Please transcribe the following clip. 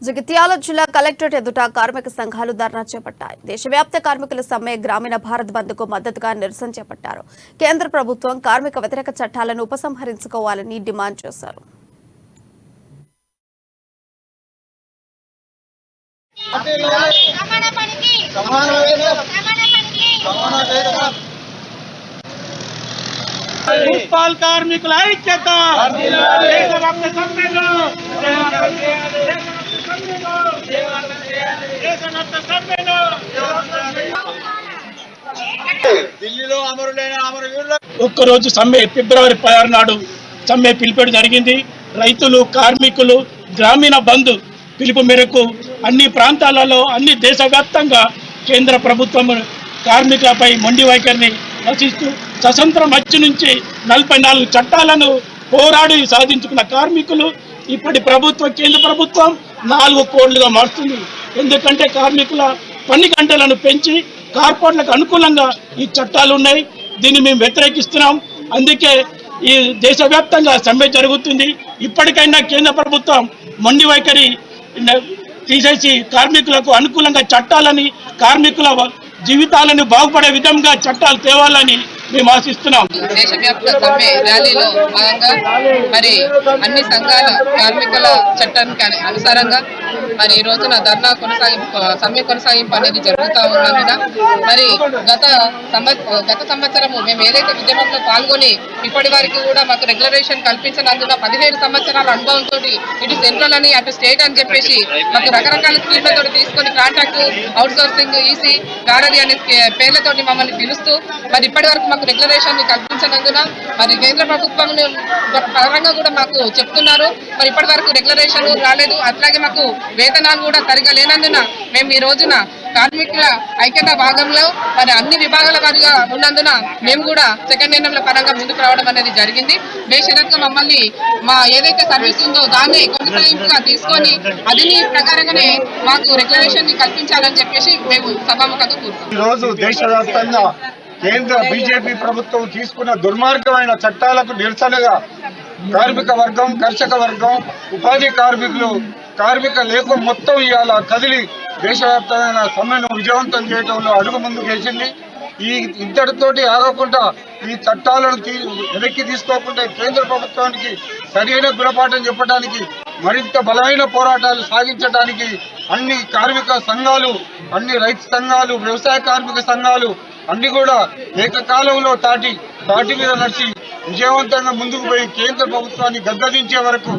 జగిత్యాల జిల్లా కలెక్టరేట్ ఎదుట కార్మిక సంఘాలు ధర్నా చేపట్టాయి. దేశవ్యాప్త కార్మికుల సమ్మె గ్రామీణ భారత్ బంద్కు మద్దతుగా నిరసన చేపట్టారు. కేంద్ర ప్రభుత్వం కార్మిక వ్యతిరేక చట్టాలను ఉపసంహరించుకోవాలని డిమాండ్ చేశారు. మున్సిపల్ కార్మికుల ఐక్యత దేశవ్యాప్త సమ్మెలో ఢిల్లీలో అమరులైన అమరవీరుల ఒక్కరోజు సమ్మె ఫిబ్రవరి 16 నాడు సమ్మె పిలుపు జరిగింది. రైతులు కార్మికులు గ్రామీణ బంద్ పిలుపు మేరకు అన్ని ప్రాంతాలలో అన్ని దేశవ్యాప్తంగా కేంద్ర ప్రభుత్వం కార్మికులపై మొండి వైఖరిని రచిస్తూ స్వతంత్రం వచ్చి నుంచి 44 చట్టాలను పోరాడి సాధించుకున్న కార్మికులు ఇప్పటి ప్రభుత్వం కేంద్ర ప్రభుత్వం 4 కోడ్లుగా మారుతుంది. ఎందుకంటే కార్మికుల పని గంటలను పెంచి కార్పొరేట్లకు అనుకూలంగా ఈ చట్టాలు ఉన్నాయి. దీన్ని మేము వ్యతిరేకిస్తున్నాం. అందుకే ఈ దేశవ్యాప్తంగా సమ్మె జరుగుతుంది. ఇప్పటికైనా కేంద్ర ప్రభుత్వం మొండి వైఖరి తీసేసి కార్మికులకు అనుకూలంగా చట్టాలని కార్మికుల జీవితాలను బాగుపడే విధంగా చట్టాలు తేవాలని మేము ఆశిస్తున్నాం. దేశవ్యాప్త సమ్మె ర్యాలీలో భాగంగా మరి అన్ని సంఘాల కార్మికుల చట్టానికి అనుసారంగా మరి ఈ రోజున ధర్నా సమ్మె కొనసాగింపు అనేది జరుగుతూ ఉన్నందున మరి గత సంవత్సరము మేము ఏదైతే ఉద్యమంలో పాల్గొని ఇప్పటి వరకు కూడా మాకు రెగ్యులరేషన్ కల్పించినందున 17 సంవత్సరాల అనుభవంతో ఇటు సెంట్రల్ అని అటు స్టేట్ అని చెప్పేసి మాకు రకరకాల స్కీమ్లతో తీసుకొని కాంట్రాక్ట్ అవుట్ సోర్సింగ్ ఈసీ గారడి అనే పేర్లతోటి మమ్మల్ని పిలుస్తూ మరి ఇప్పటి వరకు మాకు రెగ్యులరేషన్ కల్పించినందున మరి కేంద్ర ప్రభుత్వం పరంగా కూడా మాకు చెప్తున్నారు. మరి ఇప్పటి వరకు రెగ్యులరేషన్ రాలేదు. అట్లాగే మాకు వేతనాలు కూడా సరిగా లేనందున మేము ఈ రోజున కార్మికుల ఐక్యత భాగంలో మరి అన్ని విభాగాల వారిగా ఉన్నందున మేము కూడా సెకండ్ నిర్ణయంల పరంగా ముందుకు రావడం అనేది జరిగింది. బేషరత్గా మమ్మల్ని మా ఏదైతే సర్వీస్ ఉందో దాన్ని కొనసాగింపుగా తీసుకొని అదిని ప్రకారంగానే మాకు రెగ్యులేషన్ కల్పించాలని చెప్పేసి మేము సభాముఖంగా కోరుతున్నాం. ఈరోజు దేశవ్యాప్తంగా కేంద్ర బీజేపీ ప్రభుత్వం తీసుకున్న దుర్మార్గమైన చట్టాలకు నిరసనగా కార్మిక వర్గం కర్షక వర్గం ఉపాధి కార్మికులు కార్మిక లేఖం మొత్తం ఇవాళ కదిలి దేశవ్యాప్తమైన సమ్మెను విజయవంతం చేయడంలో అడుగు ముందుకు వేసింది. ఈ ఇంతటితోటి ఆగకుండా ఈ చట్టాలను వెనక్కి తీసుకోకుండా కేంద్ర ప్రభుత్వానికి సరైన గుణపాఠం చెప్పడానికి మరింత బలమైన పోరాటాలు సాగించడానికి అన్ని కార్మిక సంఘాలు అన్ని రైతు సంఘాలు వ్యవసాయ కార్మిక సంఘాలు అన్ని కూడా ఏకకాలంలో తాటి మీద నడిచి విజయవంతంగా ముందుకు పోయి కేంద్ర ప్రభుత్వాన్ని గద్దదించే వరకు